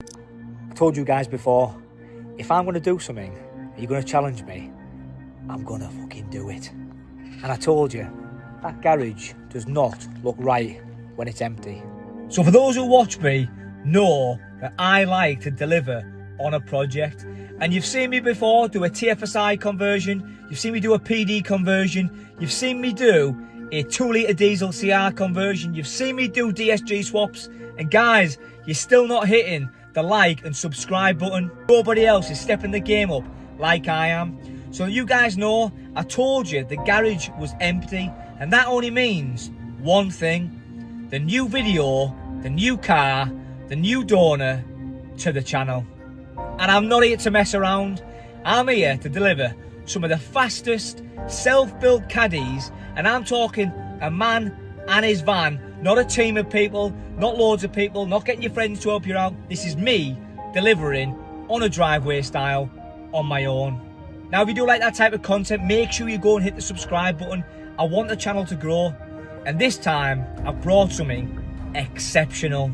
I told you guys before, if I'm going to do something, and you're going to challenge me, I'm going to fucking do it. And I told you, that garage does not look right when it's empty. So for those who watch me, know that I like to deliver on a project. And you've seen me before do a TFSI conversion, you've seen me do a PD conversion, you've seen me do a 2-litre diesel CR conversion, you've seen me do DSG swaps, and guys, you're still not hitting the like and subscribe button. Nobody else is stepping the game up like I am. So you guys know, I told you the garage was empty, and that only means one thing: the new video, the new car, the new donor to the channel. And I'm not here to mess around. I'm here to deliver some of the fastest self-built caddies, and I'm talking a man and his van, not a team of people, not loads of people, not getting your friends to help you out. This is me delivering on a driveway style on my own. Now, if you do like that type of content, make sure you go and hit the subscribe button. I want the channel to grow, and this time I've brought something exceptional.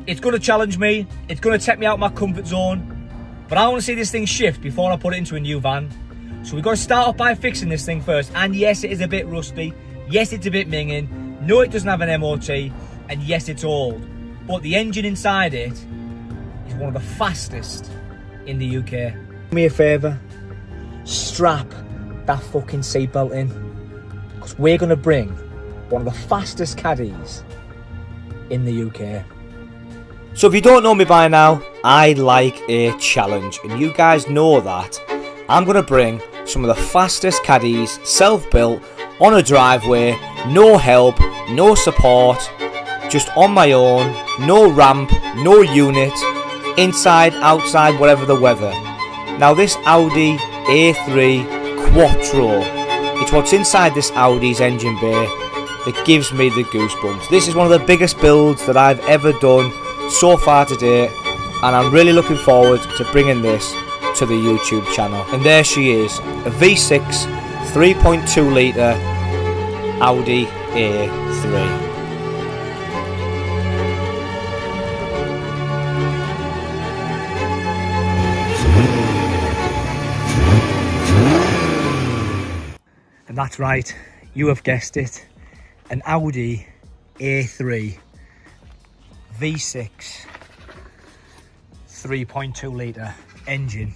It's going to challenge me, it's going to take me out of my comfort zone, but I want to see this thing shift before I put it into a new van. So we've got to start off by fixing this thing first. And yes, it is a bit rusty. Yes, it's a bit minging. No, it doesn't have an MOT. And yes, it's old. But the engine inside it is one of the fastest in the UK. Do me a favour. Strap that fucking seatbelt in. Because we're going to bring one of the fastest caddies in the UK. So if you don't know me by now, I like a challenge, and you guys know that. I'm going to bring some of the fastest caddies, self-built, on a driveway, no help, no support, just on my own, no ramp, no unit, inside, outside, whatever the weather. Now this Audi A3 Quattro, it's what's inside this Audi's engine bay that gives me the goosebumps. This is one of the biggest builds that I've ever done so far today, and I'm really looking forward to bringing this to the YouTube channel. And there she is, a V6 3.2 litre Audi A3. And that's right, you have guessed it, an Audi A3 V6 3.2 litre engine,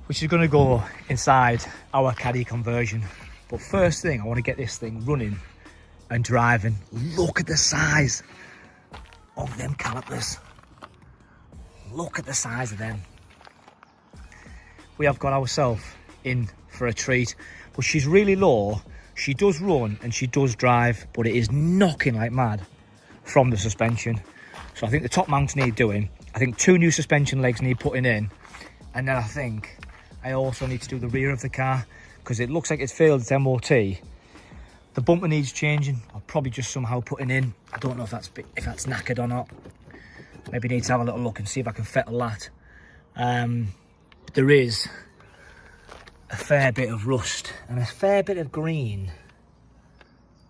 which is going to go inside our Caddy conversion. But first thing, I want to get this thing running and driving. Look at the size of them calipers. Look at the size of them. We have got ourselves in for a treat, but she's really low. She does run and she does drive, but it is knocking like mad from the suspension. So I think the top mounts need doing. I think 2 new suspension legs need putting in, and then I think I also need to do the rear of the car, because it looks like it's failed its MOT. The bumper needs changing. I'll probably just somehow putting in. I don't know if that's knackered or not. Maybe need to have a little look and see if I can fettle that. But there is a fair bit of rust and a fair bit of green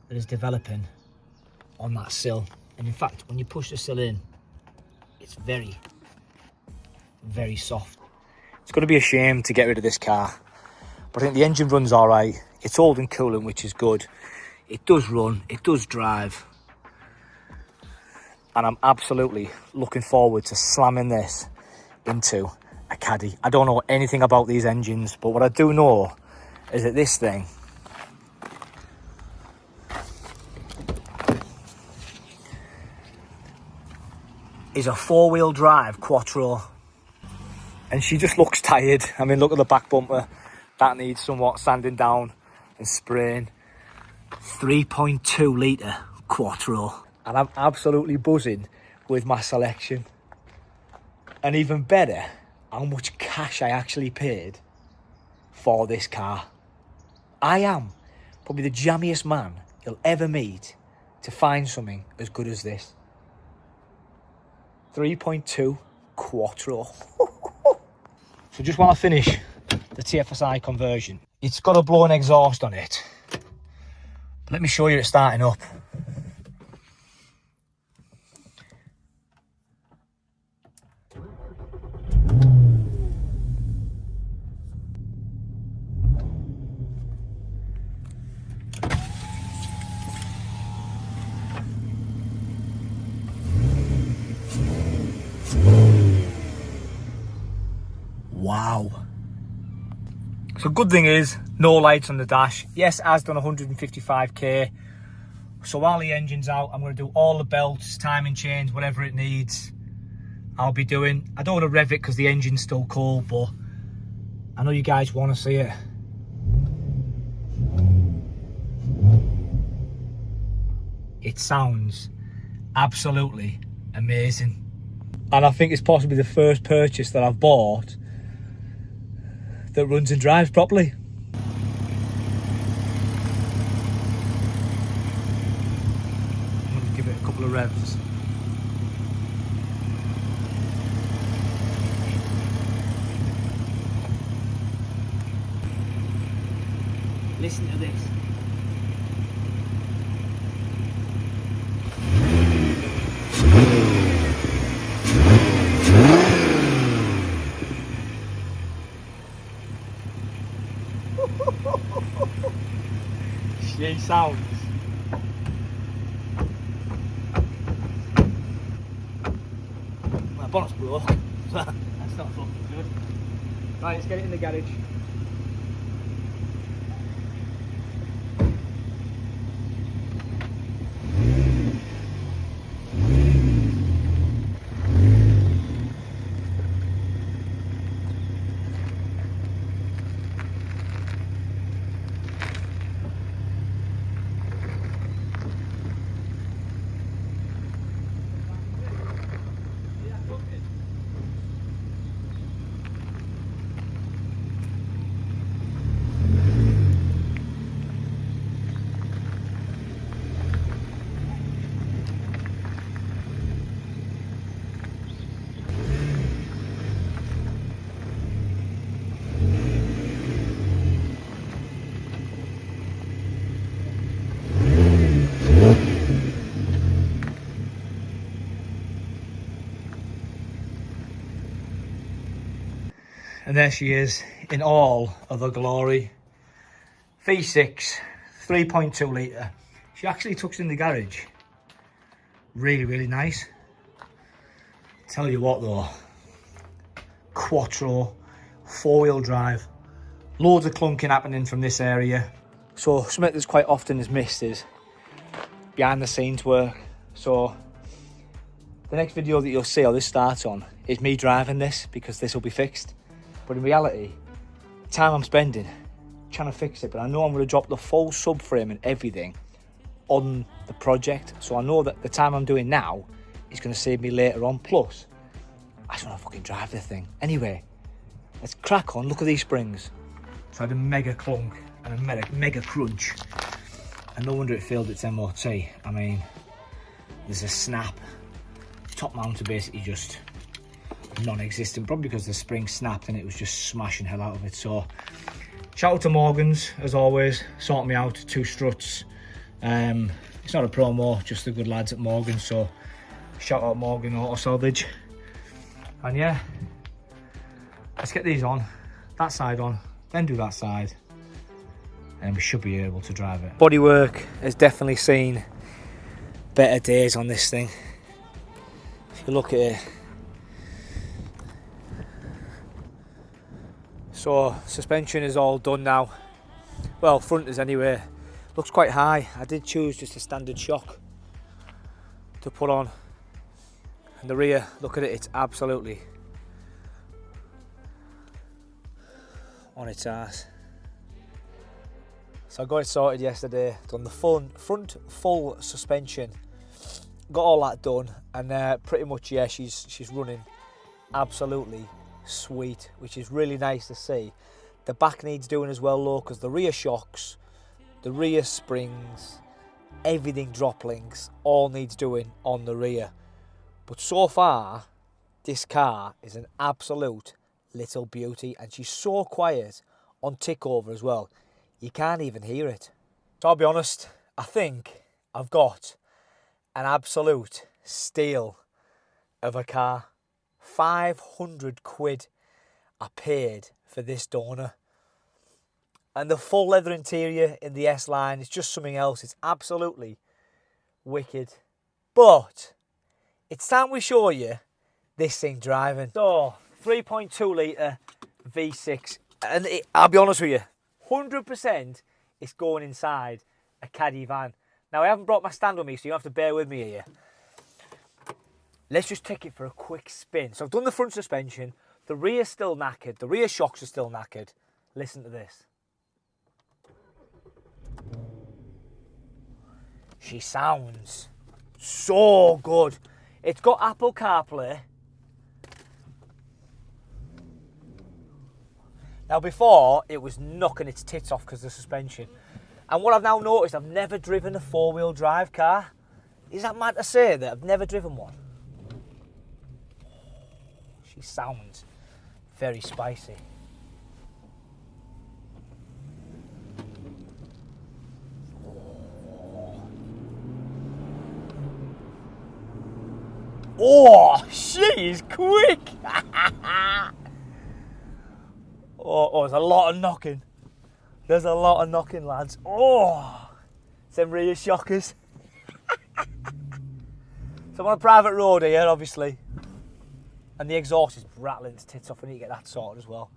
that is developing on that sill. And in fact, when you push the sill in, it's very, very soft. It's going to be a shame to get rid of this car, but I think the engine runs all right. It's old and cooling, which is good. It does run, it does drive, and I'm absolutely looking forward to slamming this into a Caddy. I don't know anything about these engines, but what I do know is that this thing is a 4-wheel drive Quattro, and she just looks tired. I mean, look at the back bumper. That needs somewhat sanding down and spraying. 3.2 litre Quattro, and I'm absolutely buzzing with my selection. And even better, how much cash I actually paid for this car. I am probably the jammiest man you'll ever meet to find something as good as this. 3.2 Quattro. So just while I finish the TFSI conversion, it's got a blown exhaust on it. Let me show you it starting up. Wow. So good thing is, no lights on the dash. Yes, it has done 155k. So while the engine's out, I'm going to do all the belts, timing chains, whatever it needs. I'll be doing. I don't want to rev it because the engine's still cold, but I know you guys want to see it. It sounds absolutely amazing. And I think it's possibly the first purchase that I've bought that runs and drives properly. I'm going to give it a couple of revs. Listen to this. She sounds. My bonnet's broke. That's not fucking good. Right, let's get it in the garage. And there she is in all of her glory. V6, 3.2 litre. She actually took it in the garage. Really, really nice. Tell you what though, Quattro, 4-wheel drive. Loads of clunking happening from this area. So something that's quite often is missed is behind the scenes work. So the next video that you'll see, or this starts on, is me driving this because this will be fixed. But in reality, the time I'm spending trying to fix it, but I know I'm going to drop the full subframe and everything on the project. So I know that the time I'm doing now is going to save me later on. Plus, I just want to fucking drive the thing. Anyway, let's crack on. Look at these springs. So I had a mega clunk and a mega crunch. And no wonder it failed its MOT. I mean, there's a snap. Top mount are basically just non-existent, probably because the spring snapped and it was just smashing hell out of it. So shout out to Morgan's as always, sorting me out 2 struts. It's not a promo, just the good lads at Morgan, so shout out Morgan Auto Salvage. And yeah, let's get these on, that side on, then do that side, and we should be able to drive it. Bodywork has definitely seen better days on this thing. If you look at it, so suspension is all done now. Well, front is anyway. Looks quite high. I did choose just a standard shock to put on. And the rear, look at it, it's absolutely on its ass. So I got it sorted yesterday, done the front full suspension, got all that done, and pretty much, yeah, she's running absolutely sweet, which is really nice to see. The back needs doing as well though, because the rear shocks, the rear springs, everything drop links, all needs doing on the rear. But so far, this car is an absolute little beauty, and she's so quiet on tickover as well. You can't even hear it. So I'll be honest, I think I've got an absolute steal of a car. 500 quid I paid for this donor. And the full leather interior in the S-Line is just something else. It's absolutely wicked. But it's time we show you this thing driving. So, 3.2 litre V6. And I'll be honest with you, 100% it's going inside a Caddy van. Now, I haven't brought my stand with me, so you have to bear with me here. Let's just take it for a quick spin. So I've done the front suspension. The rear's still knackered. The rear shocks are still knackered. Listen to this. She sounds so good. It's got Apple CarPlay. Now before, it was knocking its tits off because of the suspension. And what I've now noticed, I've never driven a four-wheel drive car. Is that mad to say that I've never driven one? She sounds very spicy. Oh, she's quick! Oh, there's a lot of knocking. There's a lot of knocking, lads. Oh, some rear shockers. So I'm on a private road here, obviously. And the exhaust is rattling its tits off. I need to get that sorted as well.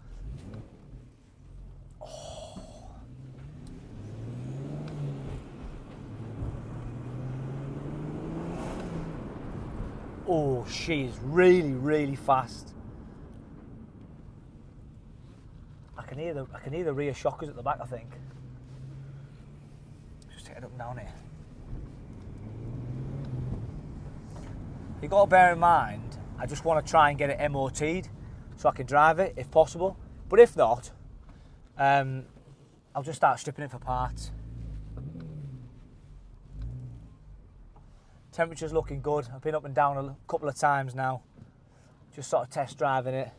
Oh, she is really, really fast. I can hear the rear shockers at the back, I think. Just take it up and down here. You've got to bear in mind, I just want to try and get it MOT'd so I can drive it if possible. But if not, I'll just start stripping it for parts. Temperature's looking good. I've been up and down a couple of times now. Just sort of test driving it.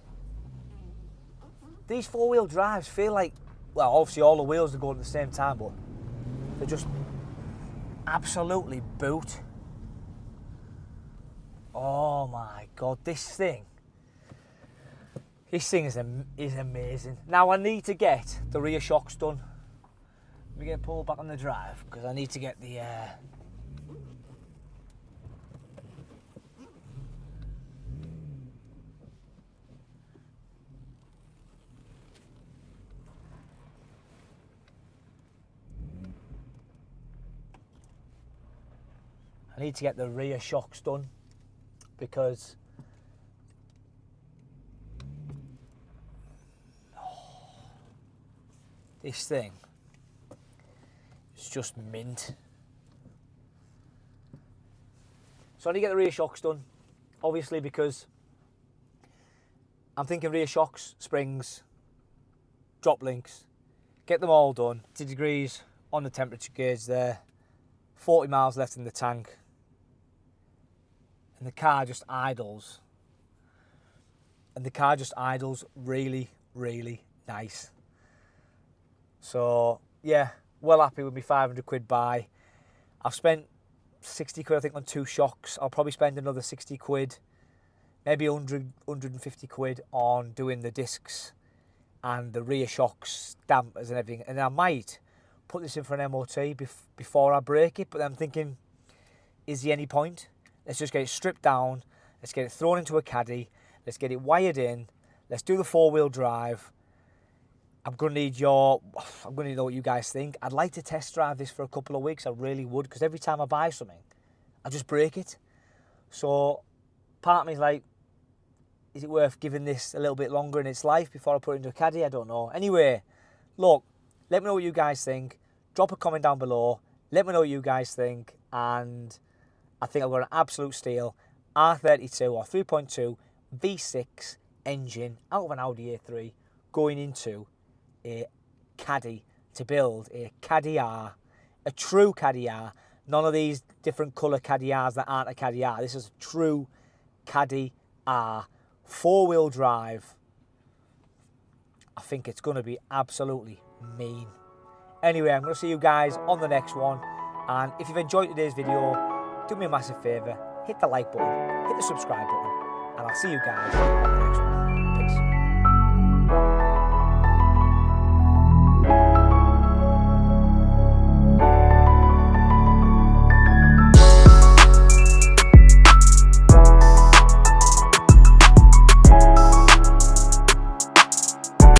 These four-wheel drives feel like, well, obviously all the wheels are going at the same time, but they're just absolutely boot. Oh my God, this thing is amazing. Now I need to get the rear shocks done. Let me get pulled back on the drive because I need to get the rear shocks done because this thing is just mint. So I need to get the rear shocks done, obviously, because I'm thinking rear shocks, springs, drop links, get them all done. 50 degrees on the temperature gauge there, 40 miles left in the tank. And the car just idles. And the car just idles really, really nice. So, yeah, well happy with my 500 quid buy. I've spent 60 quid, I think, on 2 shocks. I'll probably spend another 60 quid, maybe 100, 150 quid on doing the discs and the rear shocks, dampers and everything. And I might put this in for an MOT before I break it, but then I'm thinking, is there any point? Let's just get it stripped down. Let's get it thrown into a Caddy. Let's get it wired in. Let's do the four-wheel drive. I'm going to need know what you guys think. I'd like to test drive this for a couple of weeks. I really would, because every time I buy something, I just break it. So part of me is like, is it worth giving this a little bit longer in its life before I put it into a Caddy? I don't know. Anyway, look, let me know what you guys think. Drop a comment down below. Let me know what you guys think. And I think I've got an absolute steal. R32 or 3.2 V6 engine out of an Audi A3 going into a Caddy to build a Caddy R, a true Caddy R. None of these different colour Caddy Rs that aren't a Caddy R. This is a true Caddy R. 4-wheel drive. I think it's going to be absolutely mean. Anyway, I'm going to see you guys on the next one. And if you've enjoyed today's video, do me a massive favour, hit the like button, hit the subscribe button, and I'll see you guys on the next one.